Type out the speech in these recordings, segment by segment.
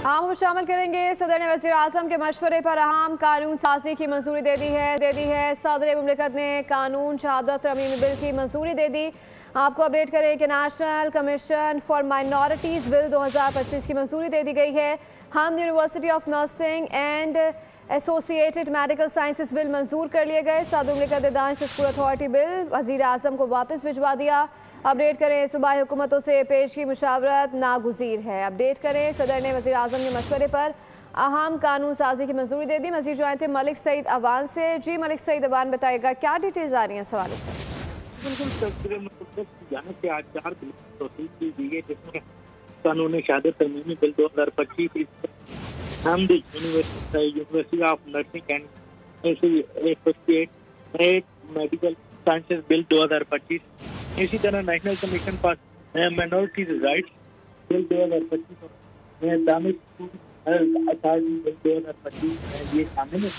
हम शामिल करेंगे। सदर ने वज़ीर आज़म के मशवरे पर अहम कानून साजी की मंजूरी दे दी है। सदर मुमलिकत ने कानून शहादत तरमीमी बिल की मंजूरी दे दी। आपको अपडेट करें कि national commission for minorities bill 2025 की मंजूरी दे दी गई है। हम university of nursing and associated medical sciences bill मंजूर कर लिए गए। सदर मुमलिकत ने दानिश स्कूल अथॉरिटी बिल वज़ीर आज़म को वापस भिजवा दिया। अपडेट करें, सूबाई हुकूमतों से पेश की मुशावरत नागुज़ीर है। अपडेट करें, सदर ने वज़ीर आज़म के मशवरे पर अहम कानून साजी की मंजूरी दे दी। मज़ीद ज्वाइन थे मलिक सईद अवान से। जी मलिक सईद अवान, बताएगा क्या डिटेल्स आ रही हैं सवालों से? बिल्कुल, आज 4 बिल तौसीक की गई है, जिसमें कानूनी शहादत तरमीमी bill 2025, Hamdard university of nursing and associated medical sciences bill 2025, इसी तरह national commission for minorities rights bill 2025, Danish school authority bill 2025 ये शामिल है।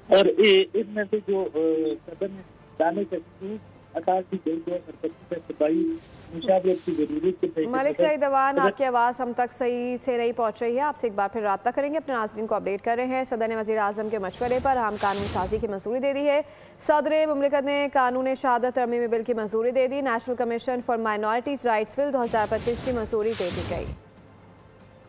और इसमें से जो सदर ने दानिश स्कूल अथॉरिटी बिल 2025 सूबाई मुशावरत की जरूरत। मलिक सईद अवान, आपकी आवाज़ हम तक सही से नहीं पहुंच रही है। आपसे एक बार फिर राब्ता करेंगे। अपने नाज़रीन को अपडेट कर रहे हैं। सदर ने वज़ीर आज़म के मशवरे पर अहम कानून साजी की मंजूरी दे दी है। सदर मुमलिकत ने कानून शहादत तरमीमी बिल की मंजूरी दे दी। National commission for minorities rights bill 2025 की मंजूरी दे दी गई।